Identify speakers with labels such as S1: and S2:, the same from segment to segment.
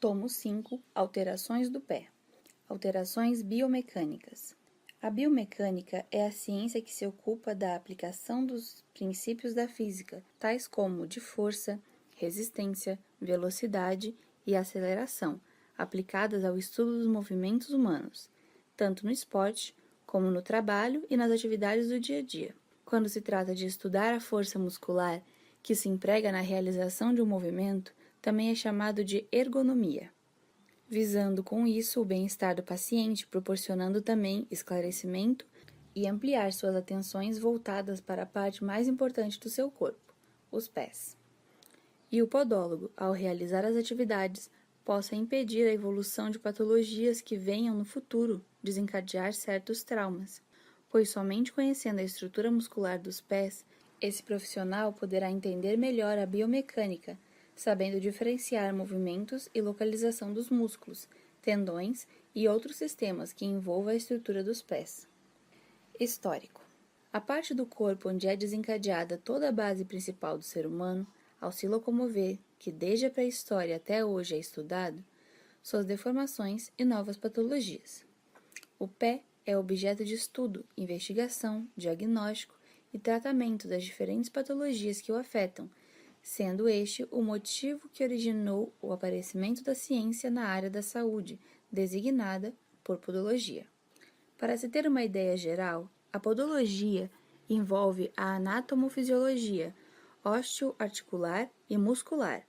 S1: Tomo 5. Alterações do pé. Alterações biomecânicas. A biomecânica é a ciência que se ocupa da aplicação dos princípios da física, tais como de força, resistência, velocidade e aceleração, aplicadas ao estudo dos movimentos humanos, tanto no esporte como no trabalho e nas atividades do dia a dia. Quando se trata de estudar a força muscular que se emprega na realização de um movimento, também é chamado de ergonomia, visando com isso o bem-estar do paciente, proporcionando também esclarecimento e ampliar suas atenções voltadas para a parte mais importante do seu corpo, os pés. E o podólogo, ao realizar as atividades, possa impedir a evolução de patologias que venham no futuro desencadear certos traumas, pois somente conhecendo a estrutura muscular dos pés, esse profissional poderá entender melhor a biomecânica, sabendo diferenciar movimentos e localização dos músculos, tendões e outros sistemas que envolvam a estrutura dos pés. Histórico. A parte do corpo onde é desencadeada toda a base principal do ser humano, ao se locomover, que desde a pré-história até hoje é estudado, suas deformações e novas patologias. O pé é objeto de estudo, investigação, diagnóstico e tratamento das diferentes patologias que o afetam, sendo este o motivo que originou o aparecimento da ciência na área da saúde, designada por podologia. Para se ter uma ideia geral, a podologia envolve a anatomofisiologia, osteoarticular e muscular,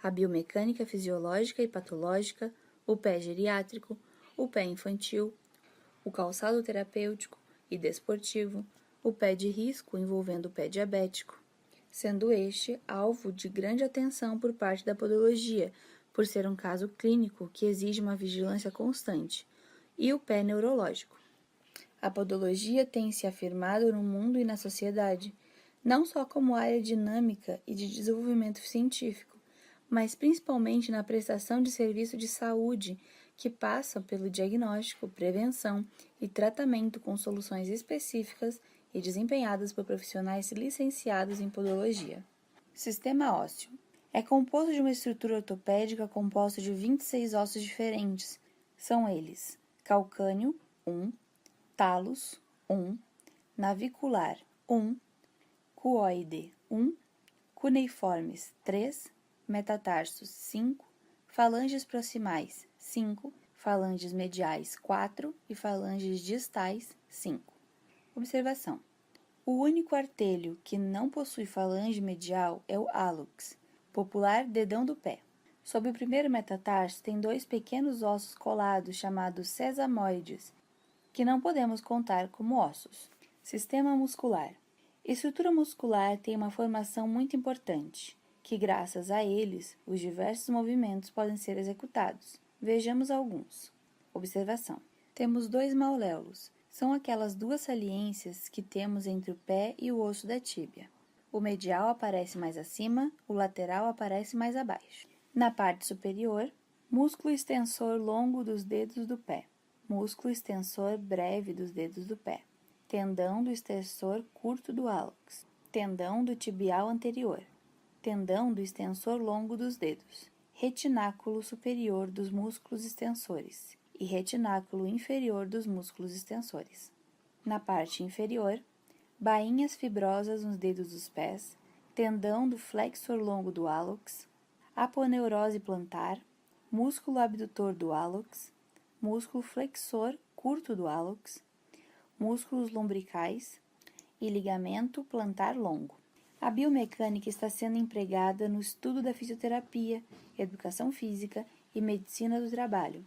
S1: a biomecânica fisiológica e patológica, o pé geriátrico, o pé infantil, o calçado terapêutico e desportivo, o pé de risco envolvendo o pé diabético, sendo este alvo de grande atenção por parte da podologia, por ser um caso clínico que exige uma vigilância constante, e o pé neurológico. A podologia tem se afirmado no mundo e na sociedade, não só como área dinâmica e de desenvolvimento científico, mas principalmente na prestação de serviço de saúde, que passa pelo diagnóstico, prevenção e tratamento com soluções específicas e desempenhadas por profissionais licenciados em podologia. Sistema ósseo. É composto de uma estrutura ortopédica composta de 26 ossos diferentes. São eles: calcâneo, 1, talos, 1, navicular, 1, cuoide, 1, cuneiformes, 3, metatarsos, 5, falanges proximais, 5, falanges mediais, 4 e falanges distais, 5. Observação. O único artelho que não possui falange medial é o hálux, popular dedão do pé. Sob o primeiro metatarso tem dois pequenos ossos colados chamados sesamoides, que não podemos contar como ossos. Sistema muscular. Estrutura muscular tem uma formação muito importante, que graças a eles, os diversos movimentos podem ser executados. Vejamos alguns. Observação. Temos dois mauléolos. São aquelas duas saliências que temos entre o pé e o osso da tíbia. O medial aparece mais acima, o lateral aparece mais abaixo. Na parte superior, músculo extensor longo dos dedos do pé, músculo extensor breve dos dedos do pé, tendão do extensor curto do hálux, tendão do tibial anterior, tendão do extensor longo dos dedos, retináculo superior dos músculos extensores e retináculo inferior dos músculos extensores. Na parte inferior, bainhas fibrosas nos dedos dos pés, tendão do flexor longo do hálux, aponeurose plantar, músculo abdutor do hálux, músculo flexor curto do hálux, músculos lombricais e ligamento plantar longo. A biomecânica está sendo empregada no estudo da fisioterapia, educação física e medicina do trabalho.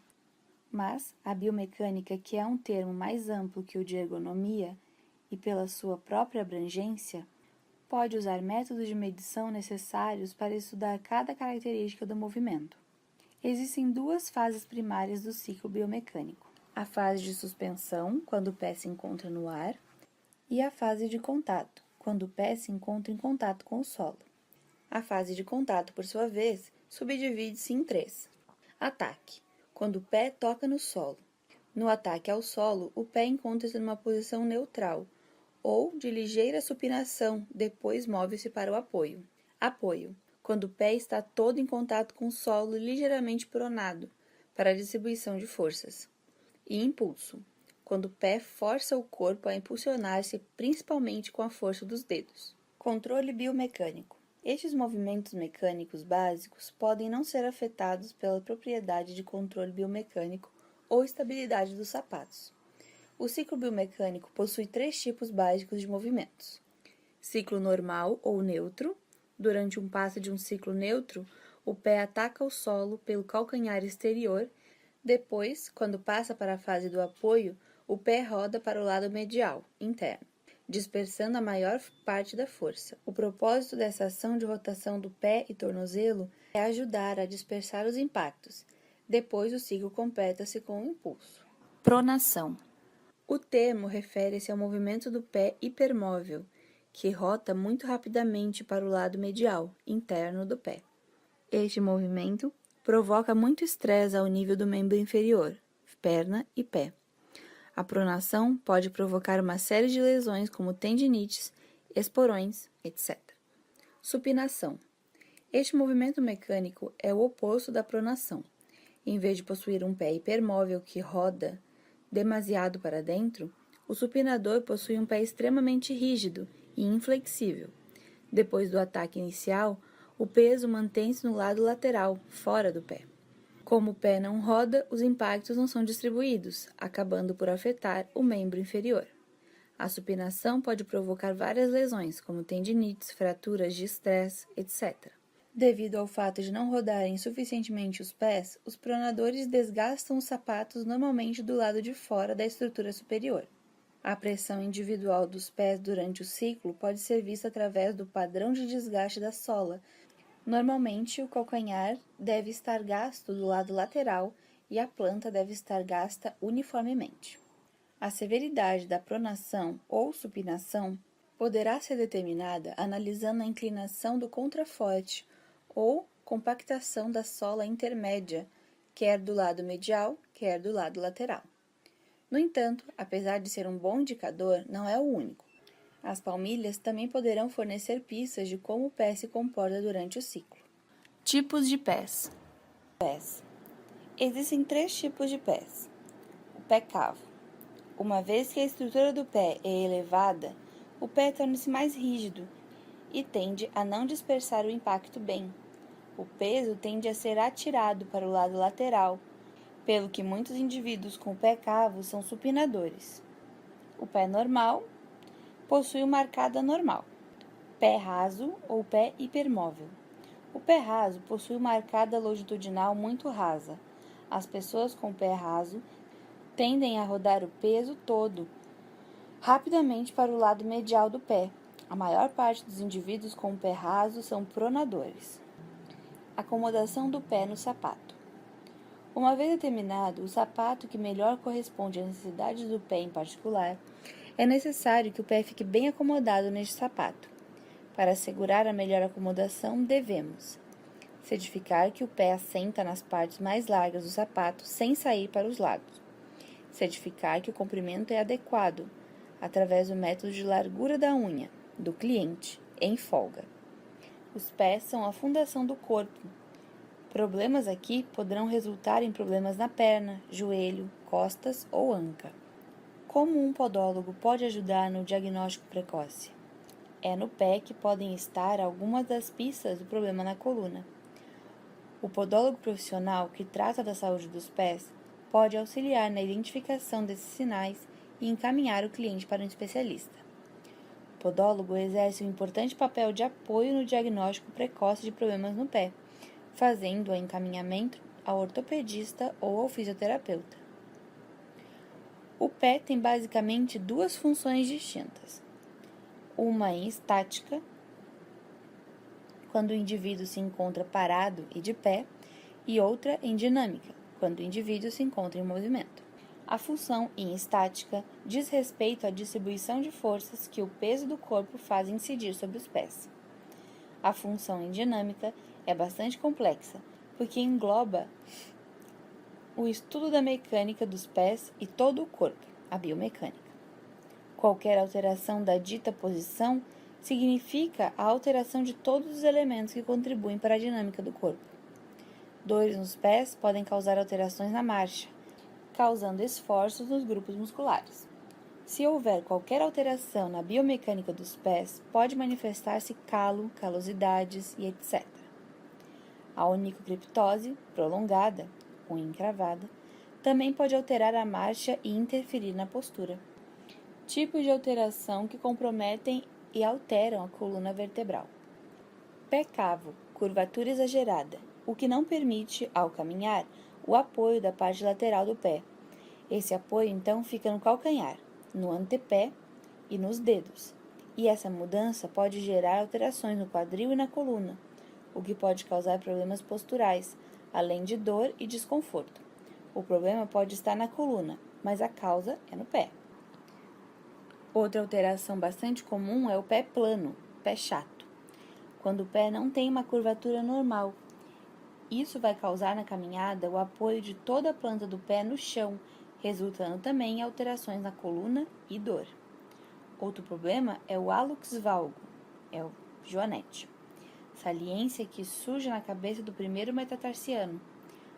S1: Mas a biomecânica, que é um termo mais amplo que o de ergonomia e pela sua própria abrangência, pode usar métodos de medição necessários para estudar cada característica do movimento. Existem duas fases primárias do ciclo biomecânico: a fase de suspensão, quando o pé se encontra no ar, e a fase de contato, quando o pé se encontra em contato com o solo. A fase de contato, por sua vez, subdivide-se em 3. Ataque, quando o pé toca no solo. No ataque ao solo, o pé encontra-se numa posição neutral, ou de ligeira supinação, depois move-se para o apoio. Apoio, quando o pé está todo em contato com o solo e ligeiramente pronado, para a distribuição de forças. E impulso, quando o pé força o corpo a impulsionar-se principalmente com a força dos dedos. Controle biomecânico. Estes movimentos mecânicos básicos podem não ser afetados pela propriedade de controle biomecânico ou estabilidade dos sapatos. O ciclo biomecânico possui 3 tipos básicos de movimentos: ciclo normal ou neutro. Durante um passo de um ciclo neutro, o pé ataca o solo pelo calcanhar exterior. Depois, quando passa para a fase do apoio, o pé roda para o lado medial, interno, dispersando a maior parte da força. O propósito dessa ação de rotação do pé e tornozelo é ajudar a dispersar os impactos. Depois, o ciclo completa-se com o impulso. Pronação. O termo refere-se ao movimento do pé hipermóvel, que rota muito rapidamente para o lado medial, interno do pé. Este movimento provoca muito estresse ao nível do membro inferior, perna e pé. A pronação pode provocar uma série de lesões como tendinites, esporões, etc. Supinação. Este movimento mecânico é o oposto da pronação. Em vez de possuir um pé hipermóvel que roda demasiado para dentro, o supinador possui um pé extremamente rígido e inflexível. Depois do ataque inicial, o peso mantém-se no lado lateral, fora do pé. Como o pé não roda, os impactos não são distribuídos, acabando por afetar o membro inferior. A supinação pode provocar várias lesões, como tendinites, fraturas de estresse, etc. Devido ao fato de não rodarem suficientemente os pés, os pronadores desgastam os sapatos normalmente do lado de fora da estrutura superior. A pressão individual dos pés durante o ciclo pode ser vista através do padrão de desgaste da sola. Normalmente, o calcanhar deve estar gasto do lado lateral e a planta deve estar gasta uniformemente. A severidade da pronação ou supinação poderá ser determinada analisando a inclinação do contraforte ou compactação da sola intermédia, quer do lado medial, quer do lado lateral. No entanto, apesar de ser um bom indicador, não é o único. As palmilhas também poderão fornecer pistas de como o pé se comporta durante o ciclo. Tipos de pés. Existem 3 tipos de pés. O pé cavo. Uma vez que a estrutura do pé é elevada, o pé torna-se mais rígido e tende a não dispersar o impacto bem. O peso tende a ser atirado para o lado lateral, pelo que muitos indivíduos com o pé cavo são supinadores. O pé normal possui uma arcada normal. Pé raso ou pé hipermóvel. O pé raso possui uma arcada longitudinal muito rasa. As pessoas com pé raso tendem a rodar o peso todo rapidamente para o lado medial do pé. A maior parte dos indivíduos com pé raso são pronadores. Acomodação do pé no sapato. Uma vez determinado o sapato que melhor corresponde às necessidades do pé em particular, é necessário que o pé fique bem acomodado neste sapato. Para assegurar a melhor acomodação, devemos certificar que o pé assenta nas partes mais largas do sapato sem sair para os lados. Certificar que o comprimento é adequado, através do método de largura da unha, do cliente, em folga. Os pés são a fundação do corpo. Problemas aqui poderão resultar em problemas na perna, joelho, costas ou anca. Como um podólogo pode ajudar no diagnóstico precoce? É no pé que podem estar algumas das pistas do problema na coluna. O podólogo profissional que trata da saúde dos pés pode auxiliar na identificação desses sinais e encaminhar o cliente para um especialista. O podólogo exerce um importante papel de apoio no diagnóstico precoce de problemas no pé, fazendo o encaminhamento ao ortopedista ou ao fisioterapeuta. O pé tem basicamente 2 funções distintas. Uma em estática, quando o indivíduo se encontra parado e de pé, e outra em dinâmica, quando o indivíduo se encontra em movimento. A função em estática diz respeito à distribuição de forças que o peso do corpo faz incidir sobre os pés. A função em dinâmica é bastante complexa, porque engloba o estudo da mecânica dos pés e todo o corpo, a biomecânica. Qualquer alteração da dita posição significa a alteração de todos os elementos que contribuem para a dinâmica do corpo. Dores nos pés podem causar alterações na marcha, causando esforços nos grupos musculares. Se houver qualquer alteração na biomecânica dos pés, pode manifestar-se calo, calosidades e etc. A onicocriptose prolongada ou encravada também pode alterar a marcha e interferir na postura. Tipos de alteração que comprometem e alteram a coluna vertebral. Pé cavo, curvatura exagerada, o que não permite, ao caminhar, o apoio da parte lateral do pé. Esse apoio, então, fica no calcanhar, no antepé e nos dedos. E essa mudança pode gerar alterações no quadril e na coluna, o que pode causar problemas posturais, além de dor e desconforto. O problema pode estar na coluna, mas a causa é no pé. Outra alteração bastante comum é o pé plano, pé chato, quando o pé não tem uma curvatura normal. Isso vai causar na caminhada o apoio de toda a planta do pé no chão, resultando também em alterações na coluna e dor. Outro problema é o hallux valgo, é o joanete, saliência que surge na cabeça do primeiro metatarsiano,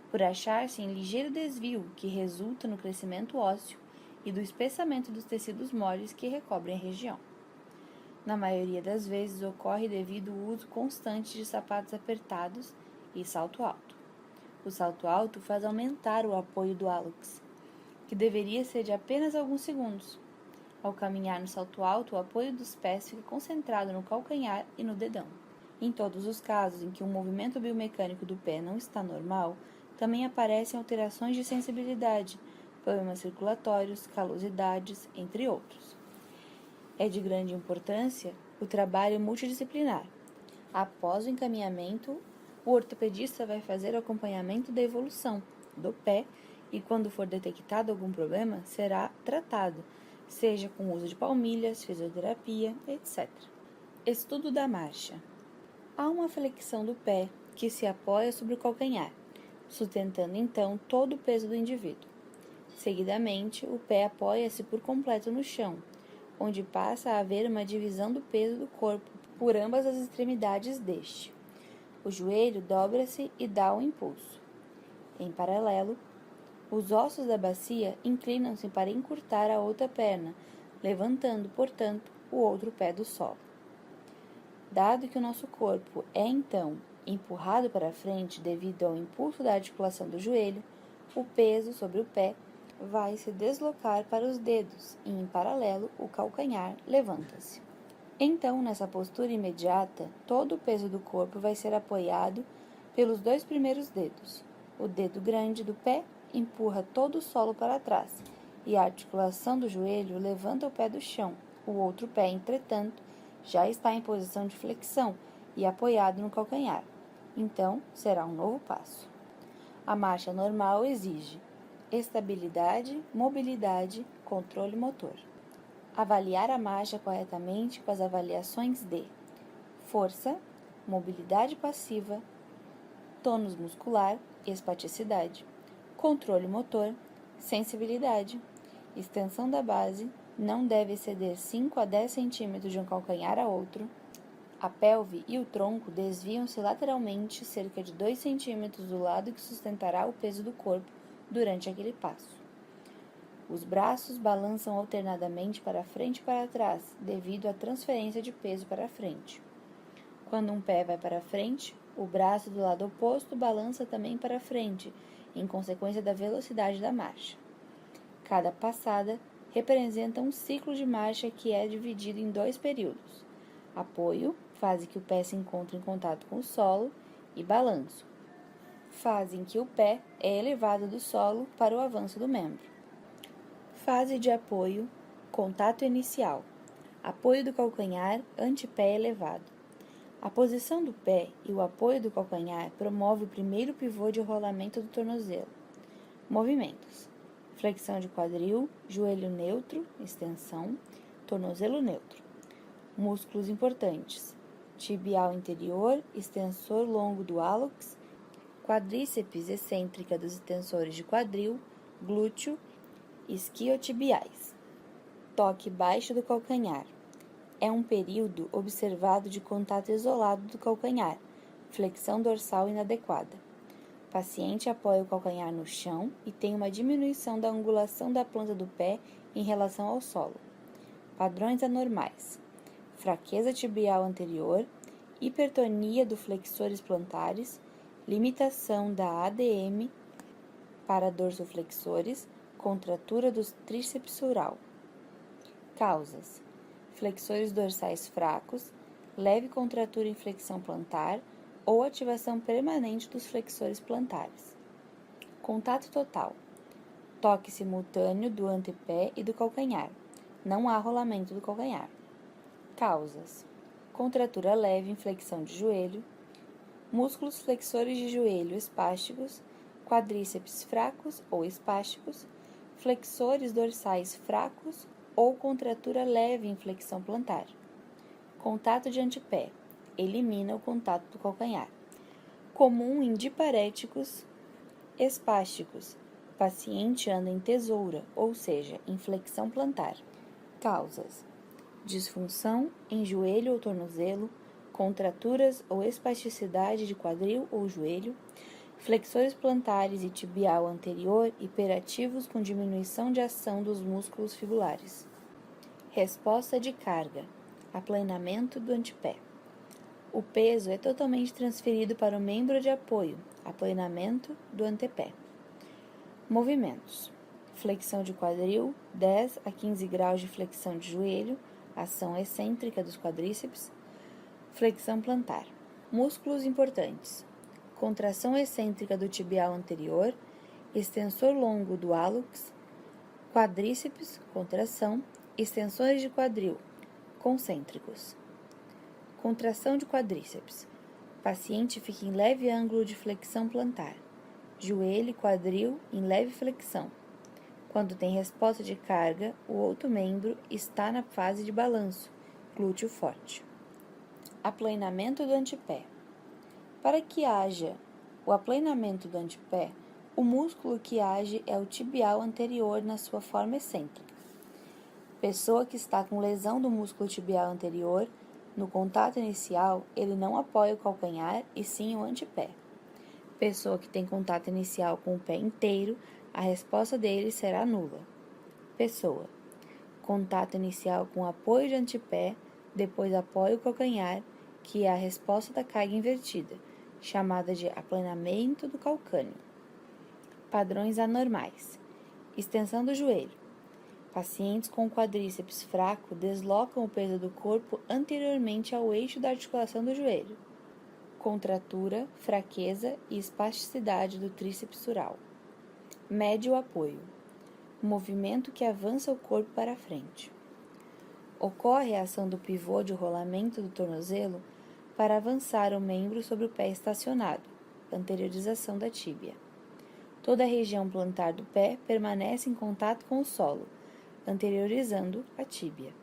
S1: por achar-se em ligeiro desvio que resulta no crescimento ósseo e do espessamento dos tecidos moles que recobrem a região. Na maioria das vezes ocorre devido ao uso constante de sapatos apertados e salto alto. O salto alto faz aumentar o apoio do hallux, que deveria ser de apenas alguns segundos. Ao caminhar no salto alto, o apoio dos pés fica concentrado no calcanhar e no dedão. Em todos os casos em que o movimento biomecânico do pé não está normal, também aparecem alterações de sensibilidade, problemas circulatórios, calosidades, entre outros. É de grande importância o trabalho multidisciplinar. Após o encaminhamento, o ortopedista vai fazer o acompanhamento da evolução do pé e, quando for detectado algum problema, será tratado, seja com o uso de palmilhas, fisioterapia, etc. Estudo da marcha. Há uma flexão do pé que se apoia sobre o calcanhar, sustentando então todo o peso do indivíduo. Seguidamente, o pé apoia-se por completo no chão, onde passa a haver uma divisão do peso do corpo por ambas as extremidades deste. O joelho dobra-se e dá um impulso. Em paralelo, os ossos da bacia inclinam-se para encurtar a outra perna, levantando, portanto, o outro pé do solo. Dado que o nosso corpo é, então, empurrado para frente devido ao impulso da articulação do joelho, o peso sobre o pé vai se deslocar para os dedos e, em paralelo, o calcanhar levanta-se. Então, nessa postura imediata, todo o peso do corpo vai ser apoiado pelos dois primeiros dedos. O dedo grande do pé empurra todo o solo para trás e a articulação do joelho levanta o pé do chão. O outro pé, entretanto, já está em posição de flexão e apoiado no calcanhar. Então, será um novo passo. A marcha normal exige estabilidade, mobilidade, controle motor. Avaliar a marcha corretamente com as avaliações de força, mobilidade passiva, tônus muscular, espaticidade, controle motor, sensibilidade, extensão da base, não deve exceder 5 a 10 centímetros de um calcanhar a outro. A pelve e o tronco desviam-se lateralmente cerca de 2 centímetros do lado que sustentará o peso do corpo durante aquele passo. Os braços balançam alternadamente para frente e para trás, devido à transferência de peso para frente. Quando um pé vai para frente, o braço do lado oposto balança também para frente, em consequência da velocidade da marcha. Cada passada representa um ciclo de marcha que é dividido em 2 períodos: apoio, fase que o pé se encontra em contato com o solo, e balanço, fase em que o pé é elevado do solo para o avanço do membro. Fase de apoio, contato inicial, apoio do calcanhar, antepé elevado. A posição do pé e o apoio do calcanhar promove o primeiro pivô de rolamento do tornozelo. Movimentos: flexão de quadril, joelho neutro, extensão, tornozelo neutro. Músculos importantes: tibial interior, extensor longo do hallux, quadríceps excêntrica dos extensores de quadril, glúteo, isquiotibiais. Toque baixo do calcanhar. É um período observado de contato isolado do calcanhar, flexão dorsal inadequada. O paciente apoia o calcanhar no chão e tem uma diminuição da angulação da planta do pé em relação ao solo. Padrões anormais: fraqueza tibial anterior, hipertonia do flexores plantares, limitação da ADM para dorsoflexores, contratura do tríceps sural. Causas: flexores dorsais fracos, leve contratura em flexão plantar ou ativação permanente dos flexores plantares. Contato total: toque simultâneo do antepé e do calcanhar. Não há rolamento do calcanhar. Causas: contratura leve em flexão de joelho, músculos flexores de joelho espásticos, quadríceps fracos ou espásticos, flexores dorsais fracos ou contratura leve em flexão plantar. Contato de antepé: elimina o contato do calcanhar. Comum em diparéticos espásticos. Paciente anda em tesoura, ou seja, em flexão plantar. Causas: disfunção em joelho ou tornozelo, contraturas ou espasticidade de quadril ou joelho, flexores plantares e tibial anterior hiperativos com diminuição de ação dos músculos fibulares. Resposta de carga: aplanamento do antepé. O peso é totalmente transferido para o membro de apoio, aplanamento do antepé. Movimentos: flexão de quadril, 10 a 15 graus de flexão de joelho, ação excêntrica dos quadríceps, flexão plantar. Músculos importantes: contração excêntrica do tibial anterior, extensor longo do hálux, quadríceps, contração, extensores de quadril, concêntricos. Contração de quadríceps: paciente fica em leve ângulo de flexão plantar, joelho e quadril em leve flexão. Quando tem resposta de carga, o outro membro está na fase de balanço, glúteo forte. Aplanamento do antepé. Para que haja o aplanamento do antepé, o músculo que age é o tibial anterior na sua forma excêntrica. Pessoa que está com lesão do músculo tibial anterior, no contato inicial, ele não apoia o calcanhar e sim o antepé. Pessoa que tem contato inicial com o pé inteiro, a resposta dele será nula. Pessoa: contato inicial com apoio de antepé, depois apoio o calcanhar, que é a resposta da carga invertida, chamada de aplanamento do calcâneo. Padrões anormais: extensão do joelho. Pacientes com quadríceps fraco deslocam o peso do corpo anteriormente ao eixo da articulação do joelho. Contratura, fraqueza e espasticidade do tríceps sural. Médio apoio: movimento que avança o corpo para frente. Ocorre a ação do pivô de rolamento do tornozelo para avançar o membro sobre o pé estacionado, anteriorização da tíbia. Toda a região plantar do pé permanece em contato com o solo, anteriorizando a tíbia.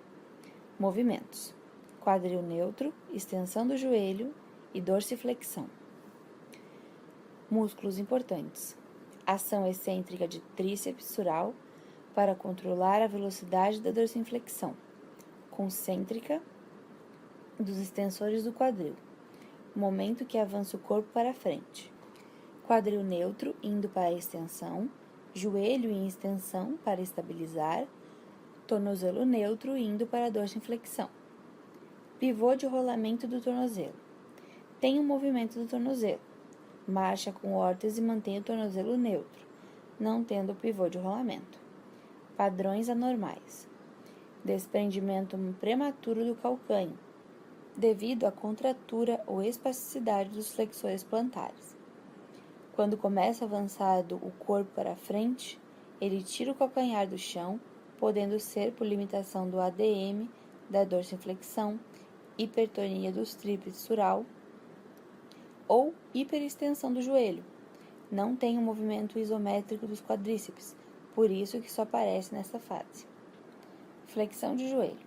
S1: Movimentos: quadril neutro, extensão do joelho e dorsiflexão. Músculos importantes: ação excêntrica de tríceps sural para controlar a velocidade da dorsiflexão, concêntrica dos extensores do quadril, momento que avança o corpo para frente. Quadril neutro indo para a extensão, joelho em extensão para estabilizar, tornozelo neutro indo para a dorsiflexão. Pivô de rolamento do tornozelo. Tem um movimento do tornozelo. Marcha com órtese e mantém o tornozelo neutro, não tendo o pivô de rolamento. Padrões anormais: desprendimento prematuro do calcâneo, devido à contratura ou espasticidade dos flexores plantares. Quando começa avançado o corpo para frente, ele tira o calcanhar do chão, podendo ser por limitação do ADM, da dorsiflexão, hipertonia do tríceps sural ou hiperextensão do joelho. Não tem um movimento isométrico dos quadríceps, por isso que só aparece nessa fase. Flexão de joelho.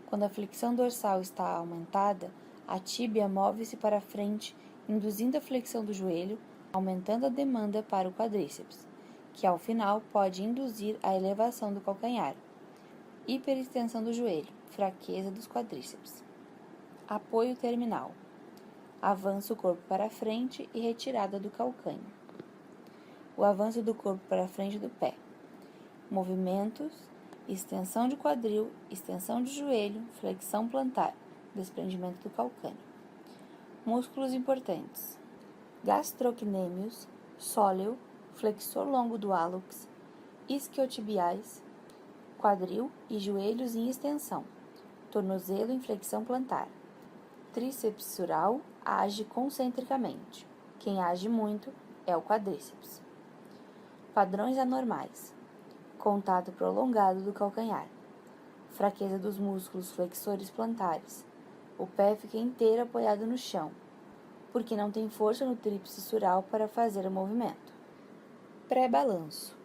S1: Quando a flexão dorsal está aumentada, a tíbia move-se para frente, induzindo a flexão do joelho, aumentando a demanda para o quadríceps, que ao final pode induzir a elevação do calcanhar. hiperextensão do joelho, fraqueza dos quadríceps. Apoio terminal. Avança o corpo para frente e retirada do calcânio. O avanço do corpo para frente do pé. Movimentos: extensão de quadril, extensão de joelho, flexão plantar, desprendimento do calcânio. Músculos importantes: gastrocnêmios, sóleo, flexor longo do hálux, isquiotibiais, quadril e joelhos em extensão, tornozelo em flexão plantar. Tríceps sural age concentricamente. Quem age muito é o quadríceps. Padrões anormais: contato prolongado do calcanhar, fraqueza dos músculos flexores plantares. O pé fica inteiro apoiado no chão, porque não tem força no tríceps sural para fazer o movimento. Pré-balanço.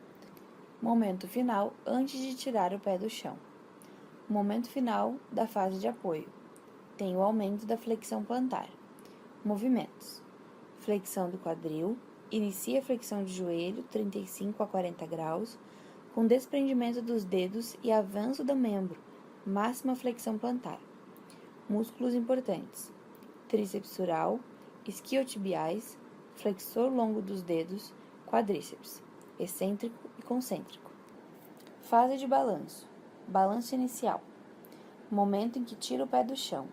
S1: Momento final antes de tirar o pé do chão. Momento final da fase de apoio. Tem o aumento da flexão plantar. Movimentos: flexão do quadril, inicia a flexão de joelho 35 a 40 graus, com desprendimento dos dedos e avanço do membro, máxima flexão plantar. Músculos importantes: tríceps sural, isquiotibiais, flexor longo dos dedos, quadríceps, excêntrico e concêntrico. Fase de balanço. Balanço inicial. Momento em que tira o pé do chão.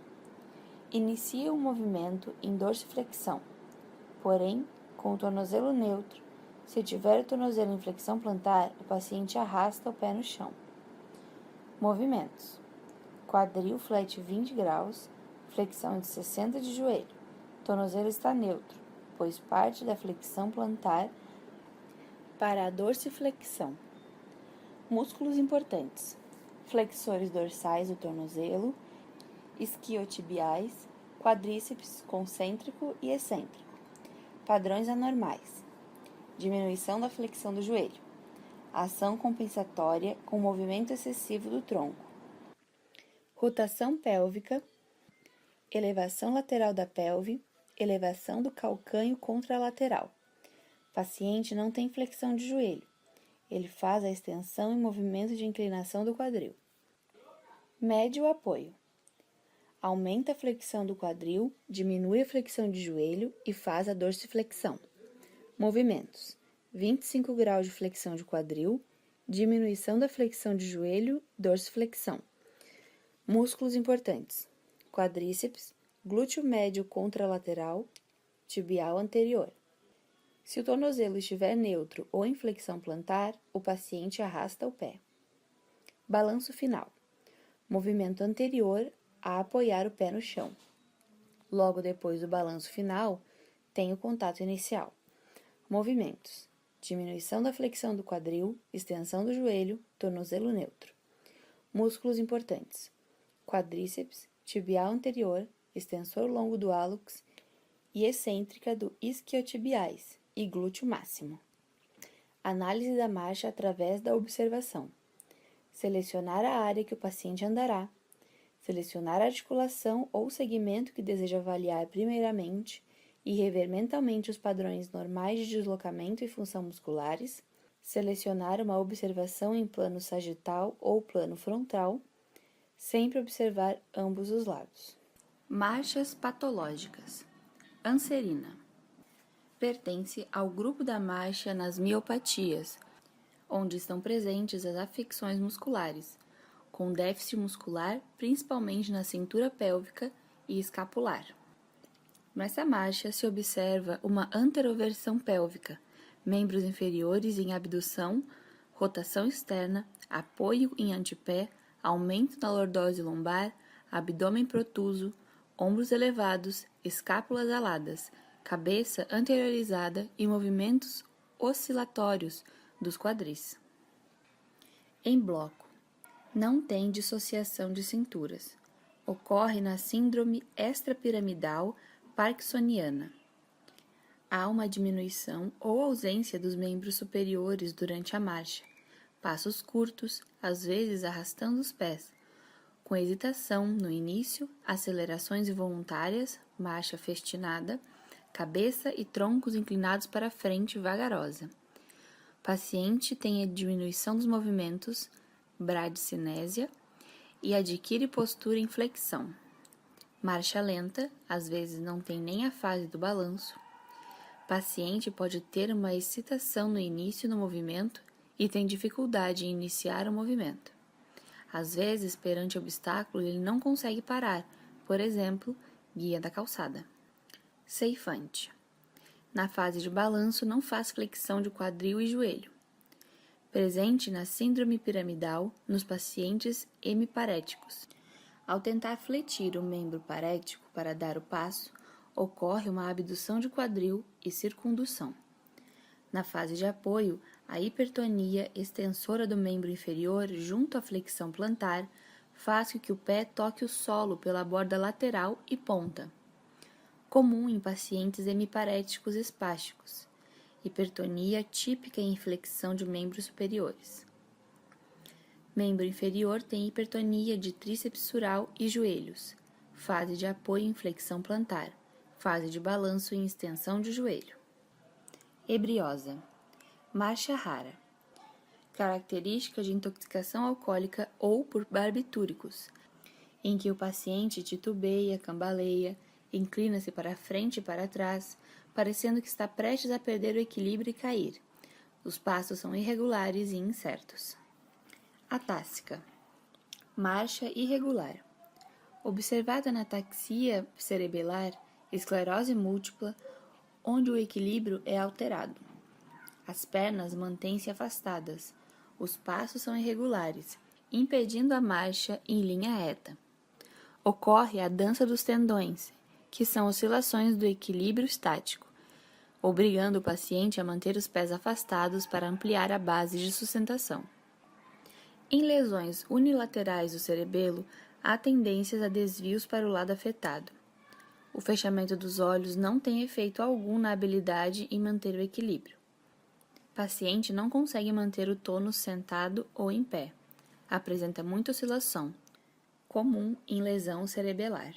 S1: Inicia o movimento em dorsiflexão, porém, com o tornozelo neutro. Se tiver o tornozelo em flexão plantar, o paciente arrasta o pé no chão. Movimentos: quadril flat 20 graus, flexão de 60 de joelho. Tornozelo está neutro, pois parte da flexão plantar para a dorsiflexão. Músculos importantes: flexores dorsais do tornozelo, isquiotibiais, quadríceps concêntrico e excêntrico. Padrões anormais: diminuição da flexão do joelho, ação compensatória com movimento excessivo do tronco, rotação pélvica, elevação lateral da pelve, elevação do calcânio contralateral. Paciente não tem flexão de joelho, ele faz a extensão e movimento de inclinação do quadril. Médio apoio: aumenta a flexão do quadril, diminui a flexão de joelho e faz a dorsiflexão. Movimentos: 25 graus de flexão de quadril, diminuição da flexão de joelho, dorsiflexão. Músculos importantes: quadríceps, glúteo médio contralateral, tibial anterior. Se o tornozelo estiver neutro ou em flexão plantar, o paciente arrasta o pé. Balanço final: movimento anterior a apoiar o pé no chão. Logo depois do balanço final, tem o contato inicial. Movimentos: diminuição da flexão do quadril, extensão do joelho, tornozelo neutro. Músculos importantes: quadríceps, tibial anterior, extensor longo do hálux e excêntrica do isquiotibiais e glúteo máximo. Análise da marcha através da observação. Selecionar a área que o paciente andará. Selecionar a articulação ou segmento que deseja avaliar primeiramente e rever mentalmente os padrões normais de deslocamento e função musculares. Selecionar uma observação em plano sagital ou plano frontal. Sempre observar ambos os lados. Marchas patológicas. Anserina. Pertence ao grupo da marcha nas miopatias, onde estão presentes as afecções musculares, com déficit muscular principalmente na cintura pélvica e escapular. Nessa marcha se observa uma anteroversão pélvica, membros inferiores em abdução, rotação externa, apoio em antepé, aumento na lordose lombar, abdômen protuso, ombros elevados, escápulas aladas, cabeça anteriorizada e movimentos oscilatórios dos quadris. Em bloco. Não tem dissociação de cinturas. Ocorre na síndrome extrapiramidal parkinsoniana. Há uma diminuição ou ausência dos membros superiores durante a marcha. Passos curtos, às vezes arrastando os pés, com hesitação no início, acelerações involuntárias, marcha festinada, cabeça e troncos inclinados para frente vagarosa. Paciente tem a diminuição dos movimentos, bradicinésia, e adquire postura em flexão. Marcha lenta, às vezes não tem nem a fase do balanço. Paciente pode ter uma excitação no início do movimento e tem dificuldade em iniciar o movimento. Às vezes, perante obstáculo, ele não consegue parar, por exemplo, guia da calçada. Ceifante. Na fase de balanço, não faz flexão de quadril e joelho. Presente na síndrome piramidal nos pacientes hemiparéticos. Ao tentar fletir o membro parético para dar o passo, ocorre uma abdução de quadril e circundução. Na fase de apoio, a hipertonia extensora do membro inferior junto à flexão plantar faz com que o pé toque o solo pela borda lateral e ponta. Comum em pacientes hemiparéticos espásticos. Hipertonia típica em flexão de membros superiores. Membro inferior tem hipertonia de tríceps sural e joelhos. Fase de apoio em flexão plantar. Fase de balanço em extensão de joelho. Ebriosa. Marcha rara. Característica de intoxicação alcoólica ou por barbitúricos, em que o paciente titubeia, cambaleia, inclina-se para frente e para trás, parecendo que está prestes a perder o equilíbrio e cair. Os passos são irregulares e incertos. Atáxica. Marcha irregular. Observada na ataxia cerebelar, esclerose múltipla, onde o equilíbrio é alterado. As pernas mantêm-se afastadas, os passos são irregulares, impedindo a marcha em linha reta. Ocorre a dança dos tendões, que são oscilações do equilíbrio estático, obrigando o paciente a manter os pés afastados para ampliar a base de sustentação. Em lesões unilaterais do cerebelo, há tendências a desvios para o lado afetado. O fechamento dos olhos não tem efeito algum na habilidade em manter o equilíbrio. O paciente não consegue manter o tônus sentado ou em pé. Apresenta muita oscilação, comum em lesão cerebelar.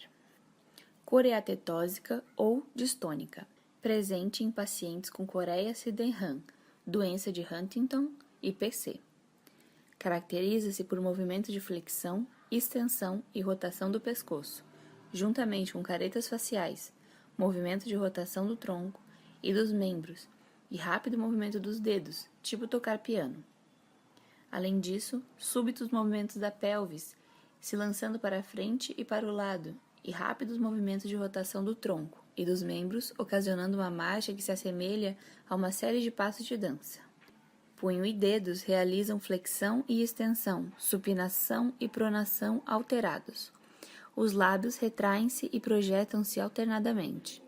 S1: Coreatetósica ou distônica, presente em pacientes com coreia Sydenham, doença de Huntington e PC. Caracteriza-se por movimento de flexão, extensão e rotação do pescoço, juntamente com caretas faciais, movimento de rotação do tronco e dos membros e rápido movimento dos dedos, tipo tocar piano. Além disso, súbitos movimentos da pelvis, se lançando para a frente e para o lado, e rápidos movimentos de rotação do tronco e dos membros, ocasionando uma marcha que se assemelha a uma série de passos de dança. Punho e dedos realizam flexão e extensão, supinação e pronação alterados. Os lábios retraem-se e projetam-se alternadamente,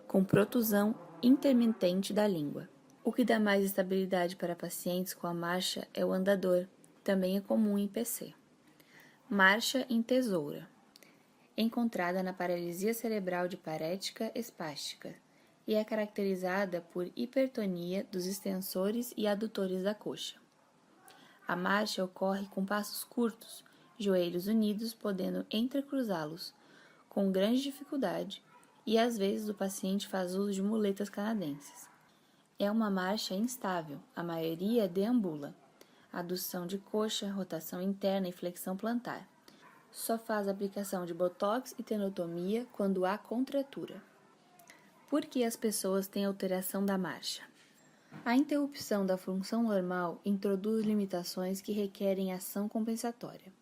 S1: com protusão intermitente da língua. O que dá mais estabilidade para pacientes com a marcha é o andador, também é comum em PC. Marcha em tesoura. Encontrada na paralisia cerebral de parética espástica e é caracterizada por hipertonia dos extensores e adutores da coxa. A marcha ocorre com passos curtos, joelhos unidos podendo entrecruzá-los, com grande dificuldade, e às vezes o paciente faz uso de muletas canadenses. É uma marcha instável, a maioria deambula. Adução de coxa, rotação interna e flexão plantar. Só faz aplicação de botox e tenotomia quando há contratura. Por que as pessoas têm alteração da marcha? A interrupção da função normal introduz limitações que requerem ação compensatória.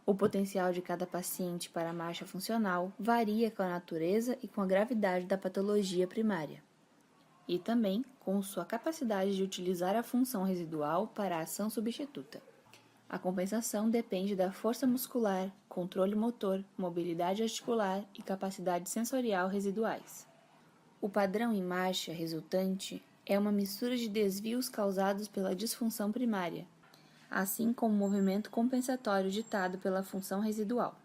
S1: O potencial de cada paciente para a marcha funcional varia com a natureza e com a gravidade da patologia primária, e também com sua capacidade de utilizar a função residual para a ação substituta. A compensação depende da força muscular, controle motor, mobilidade articular e capacidade sensorial residuais. O padrão em marcha resultante é uma mistura de desvios causados pela disfunção primária, assim como o movimento compensatório ditado pela função residual.